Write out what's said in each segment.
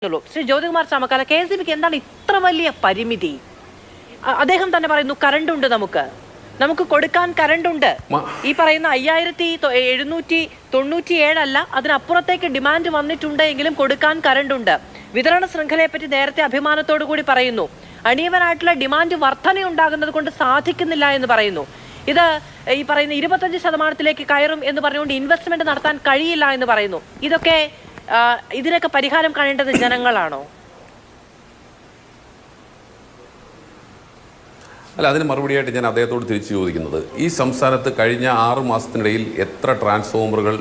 ശ്രീ ജ്യോതികുമാർ ചാമക്കാല, KSEBക്ക് എന്താണ് ഇത്ര വലിയ പരിമിതി? അദ്ദേഹം തന്നെ പറയുന്നു കറണ്ട് ഉണ്ട്, നമുക്ക് കൊടുക്കാൻ കറണ്ട് ഉണ്ട്. ഈ പറയുന്ന 5797 അല്ല, അതിനപ്പുറത്തേക്ക് ഡിമാൻഡ് വന്നിട്ടുണ്ട് എങ്കിലും കൊടുക്കാൻ കറണ്ട് ഉണ്ട്. വിതരണ ശൃംഖലയെ പറ്റി നേരത്തെ അഭിമാനത്തോടു കൂടി പറയുന്നു. അണിയവനായിട്ടുള്ള ഡിമാൻഡ് വർധനയുണ്ടാകുന്നത് കൊണ്ട് സാധിക്കുന്നില്ല എന്ന് പറയുന്നു. ഇത് ഈ പറയുന്ന 25% കയറും എന്ന് പറഞ്ഞുകൊണ്ട് ഇൻവെസ്റ്റ്മെന്റ് നടത്താൻ കഴിയില്ല എന്ന് പറയുന്നു. ഇതിനൊക്കെ പരിഹാരം കാണേണ്ടത് ജനങ്ങളാണോ? അല്ല, അതിന് മറുപടിയായിട്ട് ഞാൻ അദ്ദേഹത്തോട് തിരിച്ചു ചോദിക്കുന്നത്, ഈ സംസ്ഥാനത്ത് കഴിഞ്ഞ 6 മാസത്തിനിടയിൽ എത്ര ട്രാൻസ്ഫോമറുകൾ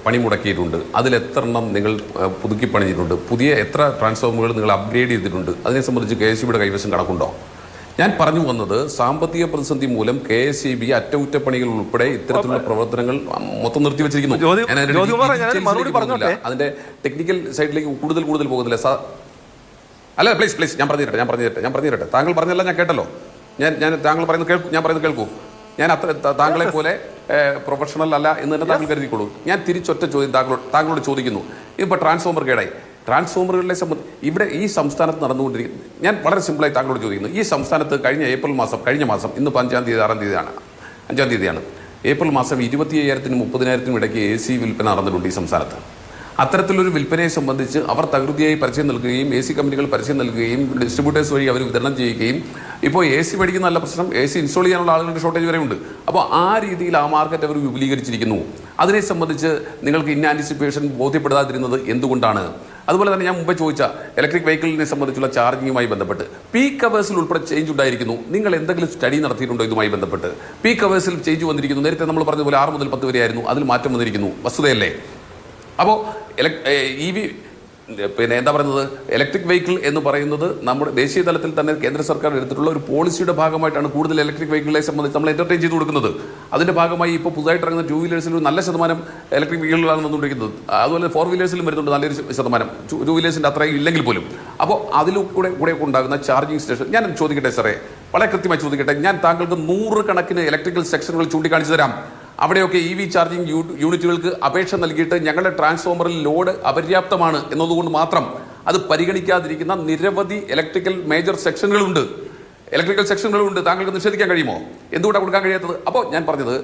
പണിമുടക്കിയിട്ടുണ്ട്? അതിലെത്ര എണ്ണം നിങ്ങൾ പുതുക്കി പണിഞ്ഞിട്ടുണ്ട്? പുതിയ എത്ര ട്രാൻസ്ഫോമറുകൾ നിങ്ങൾ അപ്ഗ്രേഡ് ചെയ്തിട്ടുണ്ട്? അതിനെ സംബന്ധിച്ച് KSEBിയുടെ കൈവശം കണക്കുണ്ടോ? ഞാൻ പറഞ്ഞു വന്നത്, സാമ്പത്തിക പ്രതിസന്ധി മൂലം KSEB അറ്റകുറ്റപ്പണികൾ ഉൾപ്പെടെ ഇത്തരത്തിലുള്ള പ്രവർത്തനങ്ങൾ മൊത്തം നിർത്തിവെച്ചിരിക്കുന്നു. അതിന്റെ ടെക്നിക്കൽ സൈഡിലേക്ക് കൂടുതൽ പോകുന്നില്ല. അല്ല, പ്ലീസ് ഞാൻ പറഞ്ഞു തരട്ടെ. താങ്കൾ പറഞ്ഞല്ല, ഞാൻ കേട്ടല്ലോ. ഞാൻ താങ്കൾ പറയുന്നത് കേൾക്കൂ. ഞാൻ താങ്കളെ പോലെ പ്രൊഫഷണൽ അല്ല എന്ന് തന്നെ താങ്കൾ കരുതിക്കോളൂ. ഞാൻ തിരിച്ചൊറ്റ ചോദ്യം താങ്കളോട് ചോദിക്കുന്നു. ഇപ്പോൾ ട്രാൻസ്ഫോമർ കേടായി, ട്രാൻസ്ഫോമറുകളെ സംബന്ധിച്ച് ഇവിടെ ഈ സംസ്ഥാനത്ത് നടന്നുകൊണ്ടിരിക്കുന്നു. ഞാൻ വളരെ സിമ്പിളായി താങ്കളോട് ചോദിക്കുന്നു, ഈ സംസ്ഥാനത്ത് കഴിഞ്ഞ മാസം ഇന്ന് 5-ാം തീയതിയാണ്. ഏപ്രിൽ മാസം 25,000-നും 30,000-നും ഇടയ്ക്ക് AC വിൽപ്പന നടന്നിട്ടുണ്ട് ഈ സംസ്ഥാനത്ത്. അത്തരത്തിലൊരു വിൽപ്പനയെ സംബന്ധിച്ച് അവർ തകൃതിയായി പരസ്യം നൽകുകയും AC കമ്പനികൾ പരസ്യം നൽകുകയും ഡിസ്ട്രിബ്യൂട്ടേഴ്സ് വഴി അവർ വിതരണം ചെയ്യുകയും, ഇപ്പോൾ AC മേടിക്കുന്ന നല്ല പ്രശ്നം, AC ഇൻസ്റ്റാൾ ചെയ്യാനുള്ള ആളുകളുടെ ഷോർട്ടേജ് വരെ ഉണ്ട്. അപ്പോൾ ആ രീതിയിൽ ആ മാർക്കറ്റ് അവർ വിപുലീകരിച്ചിരിക്കുന്നു. അതിനെ സംബന്ധിച്ച് നിങ്ങൾക്ക് ഇൻ ആൻറ്റിസിപ്പേഷൻ ബോധ്യപ്പെടാതിരുന്നത് എന്തുകൊണ്ടാണ്? അതുപോലെ തന്നെ ഞാൻ മുമ്പ് ചോദിച്ച ഇലക്ട്രിക് വെഹിക്കിളിനെ സംബന്ധിച്ചുള്ള ചാർജിങ്ങുമായി ബന്ധപ്പെട്ട് പീക്ക് അവേഴ്സിൽ ഉൾപ്പെടെ ചേഞ്ച് ഉണ്ടായിരിക്കുന്നു. നിങ്ങൾ എന്തെങ്കിലും സ്റ്റഡി നടത്തിയിട്ടുണ്ടോ ഇതുമായി ബന്ധപ്പെട്ട്? പീക്ക് അവേഴ്സിൽ ചേഞ്ച് വന്നിരിക്കുന്നു. നേരത്തെ നമ്മൾ പറഞ്ഞതുപോലെ 6 മുതൽ 10 വരെ ആയിരുന്നു, അതിൽ മാറ്റം വന്നിരിക്കുന്നു. വസ്തുതയല്ലേ? അപ്പോൾ എന്താ പറയുന്നത്, ഇലക്ട്രിക് വെഹിക്കിൾ എന്ന് പറയുന്നത് നമ്മുടെ ദേശീയ തലത്തിൽ തന്നെ കേന്ദ്ര സർക്കാർ എടുത്തിട്ടുള്ള ഒരു പോളിസിയുടെ ഭാഗമായിട്ടാണ് കൂടുതൽ ഇലക്ട്രിക് വെഹിക്കിളെ സംബന്ധിച്ച് നമ്മൾ എൻ്റർടൈൻ ചെയ്ത് കൊടുക്കുന്നത്. അതിൻ്റെ ഭാഗമായി ഇപ്പോൾ പുതുതായിട്ട് ഇറങ്ങുന്ന 2 വീലേഴ്സിൽ ഒരു നല്ല ശതമാനം ഇലക്ട്രിക് വെഹിക്കിളുകളാണ് വന്നുകൊണ്ടിരിക്കുന്നത്. അതുപോലെ 4 വീലേഴ്സിലും വരുന്നുണ്ട് നല്ലൊരു ശതമാനം, 2 വീലേഴ്സിൻ്റെ അത്രയും ഇല്ലെങ്കിൽ പോലും. അപ്പോൾ അതിലൂടെ ഉണ്ടാകുന്ന ചാർജിങ് സ്റ്റേഷൻ ഞാൻ ചോദിക്കട്ടെ സാറേ, വളരെ കൃത്യമായി ചോദിക്കട്ടെ, ഞാൻ താങ്കൾക്ക് 100 കണക്കിന് ഇലക്ട്രിക്കൽ സെക്ഷനുകൾ ചൂണ്ടിക്കാണിച്ചു തരാം. അവിടെയൊക്കെ EV ചാർജിങ് യൂണിറ്റുകൾക്ക് അപേക്ഷ നൽകിയിട്ട് ഞങ്ങളുടെ ട്രാൻസ്ഫോമറിൽ ലോഡ് അപര്യാപ്തമാണ് എന്നതുകൊണ്ട് മാത്രം അത് പരിഗണിക്കാതിരിക്കുന്ന നിരവധി ഇലക്ട്രിക്കൽ സെക്ഷനുകളുണ്ട്. താങ്കൾക്ക് നിഷേധിക്കാൻ കഴിയുമോ? എന്തുകൊണ്ടാണ് കൊടുക്കാൻ കഴിയാത്തത്? അപ്പോൾ ഞാൻ പറഞ്ഞത്,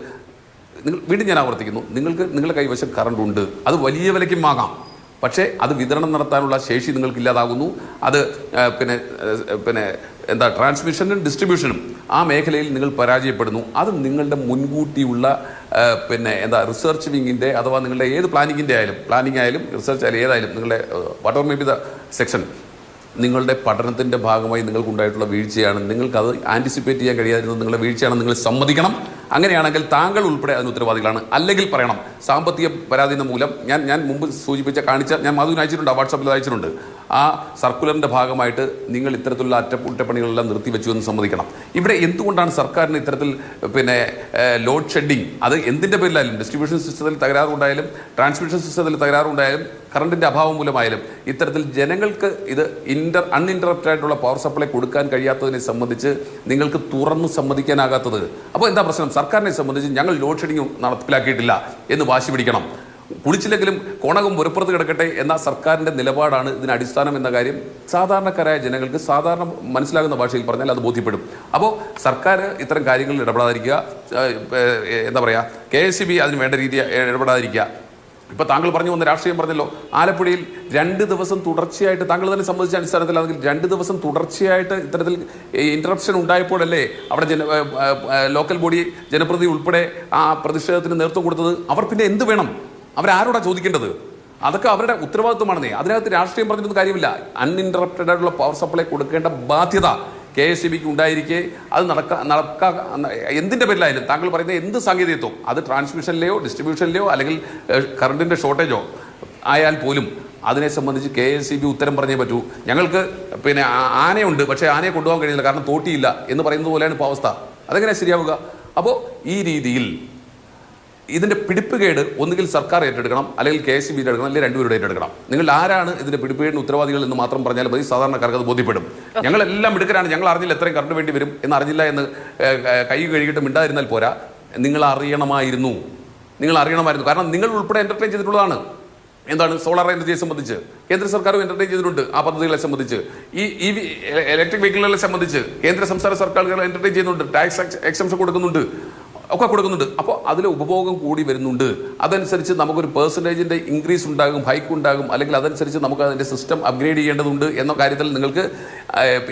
വീണ്ടും ഞാൻ ആവർത്തിക്കുന്നു, നിങ്ങളുടെ കൈവശം കറണ്ട് ഉണ്ട്, അത് വലിയ വിലയ്ക്കും വാങ്ങാം. പക്ഷേ അത് വിതരണം നടത്താനുള്ള ശേഷി നിങ്ങൾക്ക് ഇല്ലാതാകുന്നു. അത് ട്രാൻസ്മിഷനും ഡിസ്ട്രിബ്യൂഷനും ആ മേഖലയിൽ നിങ്ങൾ പരാജയപ്പെടുന്നു. അത് നിങ്ങളുടെ മുൻകൂട്ടിയുള്ള റിസർച്ച് വിങ്ങിൻ്റെ അഥവാ നിങ്ങളുടെ ഏത് പ്ലാനിംഗ് ആയാലും റിസർച്ച് ആയാലും ഏതായാലും നിങ്ങളുടെ what ever may be the section, നിങ്ങളുടെ പഠനത്തിൻ്റെ ഭാഗമായി നിങ്ങൾക്കുണ്ടായിട്ടുള്ള വീഴ്ചയാണ്. നിങ്ങൾക്കത് ആൻറ്റിസിപ്പേറ്റ് ചെയ്യാൻ കഴിയാതിരുന്നത് നിങ്ങളുടെ വീഴ്ചയാണ്. നിങ്ങൾ സമ്മതിക്കണം. അങ്ങനെയാണെങ്കിൽ താങ്കൾ ഉൾപ്പെടെ അതിന് ഉത്തരവാദികളാണ്. അല്ലെങ്കിൽ പറയണം, സാമ്പത്തിക പരാധീനത മൂലം ഞാൻ മുമ്പ് ഞാൻ മധുവിന് അയച്ചിട്ടുണ്ട്, വാട്സാപ്പിൽ അയച്ചിട്ടുണ്ട്. ആ സർക്കുലറിൻ്റെ ഭാഗമായിട്ട് നിങ്ങൾ ഇത്തരത്തിലുള്ള അറ്റകുറ്റപ്പണികളെല്ലാം നിർത്തിവെച്ചു എന്ന് സമ്മതിക്കണം. ഇവിടെ എന്തുകൊണ്ടാണ് സർക്കാരിന് ഇത്തരത്തിൽ ലോഡ് ഷെഡിങ്, അത് എന്തിൻ്റെ പേരിലായാലും, ഡിസ്ട്രിബ്യൂഷൻ സിസ്റ്റത്തിൽ തകരാറുണ്ടായാലും ട്രാൻസ്മിഷൻ സിസ്റ്റത്തിൽ തകരാറുണ്ടായാലും കറണ്ടിൻ്റെ അഭാവം മൂലമായാലും ഇത്തരത്തിൽ ജനങ്ങൾക്ക് ഇത് അൺഇൻറ്ററപ്റ്റഡ് ആയിട്ടുള്ള പവർ സപ്ലൈ കൊടുക്കാൻ കഴിയാത്തതിനെ സംബന്ധിച്ച് നിങ്ങൾക്ക് തുറന്ന് സമ്മതിക്കാനാകാത്തത്? അപ്പോൾ എന്താ പ്രശ്നം? സർക്കാരിനെ സംബന്ധിച്ച് ഞങ്ങൾ ലോഡ് ഷെഡിങ് നടപ്പിലാക്കിയിട്ടില്ല എന്ന് വാശി പിടിക്കണം. കുളിച്ചില്ലെങ്കിലും കോണകം പുറപ്പുറത്ത് കിടക്കട്ടെ എന്ന സർക്കാരിൻ്റെ നിലപാടാണ് ഇതിന് അടിസ്ഥാനം എന്ന കാര്യം സാധാരണക്കാരായ ജനങ്ങൾക്ക് സാധാരണ മനസ്സിലാകുന്ന ഭാഷയിൽ പറഞ്ഞാൽ അത് ബോധ്യപ്പെടും. അപ്പോൾ സർക്കാർ ഇത്തരം കാര്യങ്ങളിൽ ഇടപെടാതിരിക്കുക, KSEB അതിന് വേണ്ട രീതി ഇടപെടാതിരിക്കുക. ഇപ്പോൾ താങ്കൾ പറഞ്ഞു വന്ന രാഷ്ട്രീയം പറഞ്ഞല്ലോ, ആലപ്പുഴയിൽ 2 ദിവസം തുടർച്ചയായിട്ട്, താങ്കൾ തന്നെ സംബന്ധിച്ച അടിസ്ഥാനത്തിലാണെങ്കിൽ 2 ദിവസം തുടർച്ചയായിട്ട് ഇത്തരത്തിൽ ഇൻറ്ററപ്ഷൻ ഉണ്ടായപ്പോഴല്ലേ അവിടെ ലോക്കൽ ബോഡി ജനപ്രതിനിധി ഉൾപ്പെടെ ആ പ്രതിഷേധത്തിന് നേതൃത്വം കൊടുത്തത്? അവർ പിന്നെ എന്ത് വേണം? അവരാരോടാ ചോദിക്കേണ്ടത്? അതൊക്കെ അവരുടെ ഉത്തരവാദിത്വമാണെന്നേ. അതിനകത്ത് രാഷ്ട്രീയം പറഞ്ഞിട്ടൊന്നും കാര്യമില്ല. അൺഇൻറ്ററപ്റ്റഡ് ആയിട്ടുള്ള പവർ സപ്ലൈ കൊടുക്കേണ്ട ബാധ്യത KSEBക്ക് ഉണ്ടായിരിക്കെ അത് എന്തിൻ്റെ പേരിലായാലും താങ്കൾ പറയുന്ന എന്ത് സാങ്കേതികത്വം, അത് ട്രാൻസ്മിഷനിലെയോ ഡിസ്ട്രിബ്യൂഷനിലെയോ അല്ലെങ്കിൽ കറണ്ടിൻ്റെ ഷോർട്ടേജോ ആയാൽ പോലും അതിനെ സംബന്ധിച്ച് KSEB ഉത്തരം പറഞ്ഞേ പറ്റൂ. ഞങ്ങൾക്ക് ആനയുണ്ട്, പക്ഷേ ആനയെ കൊണ്ടുപോകാൻ കഴിയില്ല കാരണം തോട്ടിയില്ല എന്ന് പറയുന്നത് പോലെയാണ് ഇപ്പോൾ അവസ്ഥ. അതെങ്ങനെ ശരിയാവുക? അപ്പോൾ ഈ രീതിയിൽ ഇതിൻ്റെ പിടിപ്പുകേട് ഒന്നുകിൽ സർക്കാർ ഏറ്റെടുക്കണം, അല്ലെങ്കിൽ KSEB ഏറ്റെടുക്കണം, അല്ലെങ്കിൽ രണ്ടുപേരുടെ ഏറ്റെടുക്കണം. നിങ്ങൾ ആരാണ് ഇതിൻ്റെ പിടിപ്പുകേടിന് ഉത്തരവാദികൾ എന്ന് മാത്രം പറഞ്ഞാൽ മതി, സാധാരണക്കാർക്ക് അത് ബോധ്യപ്പെടും. ഞങ്ങളെല്ലാം മിടുക്കരാണ്, ഞങ്ങൾ അറിഞ്ഞില്ല എത്രയും കറണ്ട് വേണ്ടി വരും എന്നറിഞ്ഞില്ല എന്ന് കൈ കഴുകിയിട്ട് മിണ്ടാതിരുന്നാൽ പോരാ. നിങ്ങൾ അറിയണമായിരുന്നു. കാരണം നിങ്ങൾ ഉൾപ്പെടെ എൻ്റർടൈൻ ചെയ്തിട്ടുള്ളതാണ്. എന്താണ് സോളാർ എനർജിയെ സംബന്ധിച്ച് കേന്ദ്ര സർക്കാരും എന്റർടൈൻ ചെയ്തിട്ടുണ്ട്. ആ പദ്ധതികളെ സംബന്ധിച്ച് ഈ ഇലക്ട്രിക് വെഹിക്കിളുകളെ സംബന്ധിച്ച് കേന്ദ്ര സംസ്ഥാന സർക്കാരുകൾ എന്റർടൈൻ ചെയ്യുന്നുണ്ട്. ടാക്സ് എക്സംഷൻ കൊടുക്കുന്നുണ്ട്, ഒക്കെ കൊടുക്കുന്നുണ്ട്. അപ്പോൾ അതിലെ ഉപഭോഗം കൂടി വരുന്നുണ്ട്. അതനുസരിച്ച് നമുക്കൊരു പെർസെൻറ്റേജിൻ്റെ ഇൻക്രീസ് ഉണ്ടാകും, ഹൈക്ക് ഉണ്ടാകും, അല്ലെങ്കിൽ അതനുസരിച്ച് നമുക്ക് അതിൻ്റെ സിസ്റ്റം അപ്ഗ്രേഡ് ചെയ്യേണ്ടതുണ്ട് എന്ന കാര്യത്തിൽ നിങ്ങൾക്ക്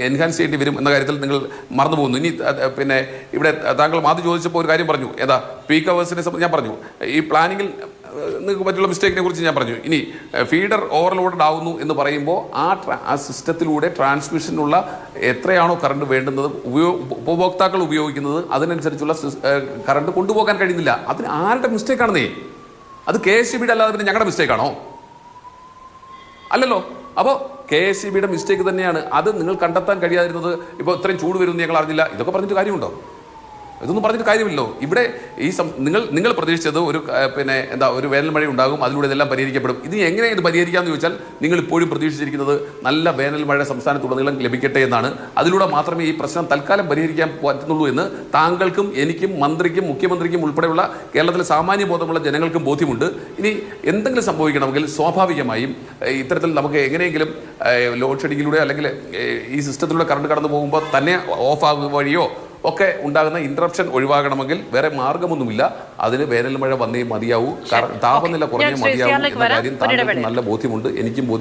എൻഹാൻസ് ചെയ്യേണ്ടി വരും എന്ന കാര്യത്തിൽ നിങ്ങൾ മറന്നു പോകുന്നു. ഇനി പിന്നെ ഇവിടെ താങ്കൾ ആദ്യം ചോദിച്ചപ്പോൾ ഒരു കാര്യം പറഞ്ഞു, ഏതാ പീക്ക് അവേഴ്സിനെ സംബന്ധിച്ച് ഞാൻ പറഞ്ഞു, ഈ പ്ലാനിങ്ങിൽ നിങ്ങൾക്ക് പറ്റുള്ള മിസ്റ്റേക്കിനെ കുറിച്ച് ഞാൻ പറഞ്ഞു. ഇനി ഫീഡർ ഓവർലോഡഡ് ആവുന്നു എന്ന് പറയുമ്പോൾ ആ സിസ്റ്റത്തിലൂടെ ട്രാൻസ്മിഷനുള്ള എത്രയാണോ കറണ്ട് വേണ്ടുന്നത് ഉപഭോക്താക്കൾ ഉപയോഗിക്കുന്നത് അതിനനുസരിച്ചുള്ള കറണ്ട് കൊണ്ടുപോകാൻ കഴിയുന്നില്ല. അതിന് ആരുടെ മിസ്റ്റേക്കാണെന്നേ? അത് KSEBയുടെ അല്ലാതെ പിന്നെ ഞങ്ങളുടെ മിസ്റ്റേക്കാണോ? അല്ലല്ലോ. അപ്പോൾ KSEBയുടെ മിസ്റ്റേക്ക് തന്നെയാണ്. അത് നിങ്ങൾ കണ്ടെത്താൻ കഴിയാതിരുന്നത്, ഇപ്പോൾ ഇത്രയും ചൂട് വരുമെന്ന് ഞങ്ങൾ അറിഞ്ഞില്ല, ഇതൊക്കെ പറഞ്ഞിട്ട് കാര്യമുണ്ടോ? ഇതൊന്നും പറഞ്ഞിട്ട് കാര്യമില്ലല്ലോ. ഇവിടെ ഈ നിങ്ങൾ പ്രതീക്ഷിച്ചത് ഒരു പിന്നെ എന്താ ഒരു വേനൽ മഴ ഉണ്ടാകും, അതിലൂടെ ഇതെല്ലാം പരിഹരിക്കപ്പെടും. ഇത് എങ്ങനെ ഇത് പരിഹരിക്കാമെന്ന് ചോദിച്ചാൽ നിങ്ങൾ ഇപ്പോഴും പ്രതീക്ഷിച്ചിരിക്കുന്നത് നല്ല വേനൽ മഴ സംസ്ഥാനത്തുടനീളം ലഭിക്കട്ടെ എന്നാണ്. അതിലൂടെ മാത്രമേ ഈ പ്രശ്നം തൽക്കാലം പരിഹരിക്കാൻ പറ്റുന്നുള്ളൂ എന്ന് താങ്കൾക്കും എനിക്കും മന്ത്രിക്കും മുഖ്യമന്ത്രിക്കും ഉൾപ്പെടെയുള്ള കേരളത്തിലെ സാമാന്യ ബോധമുള്ള ജനങ്ങൾക്കും ബോധ്യമുണ്ട്. ഇനി എന്തെങ്കിലും സംഭവിക്കണമെങ്കിൽ സ്വാഭാവികമായും ഇത്തരത്തിൽ നമുക്ക് എങ്ങനെയെങ്കിലും ലോഡ് ഷെഡിങ്ങിലൂടെ അല്ലെങ്കിൽ ഈ സിസ്റ്റത്തിലൂടെ കറണ്ട് കടന്നു പോകുമ്പോൾ തന്നെ ഓഫ് ആകുന്ന വഴിയോ ഒക്കെ ഉണ്ടാകുന്ന ഇന്ററപ്ഷൻ ഒഴിവാകണമെങ്കിൽ വേറെ മാർഗമൊന്നുമില്ല. അതിന് വേനൽ മഴ വന്നേ മതിയാവൂ, താപനില കുറഞ്ഞേ മതിയാവൂ എന്ന കാര്യം താങ്കൾക്ക് നല്ല ബോധ്യമുണ്ട്, എനിക്കും ബോധ്യം.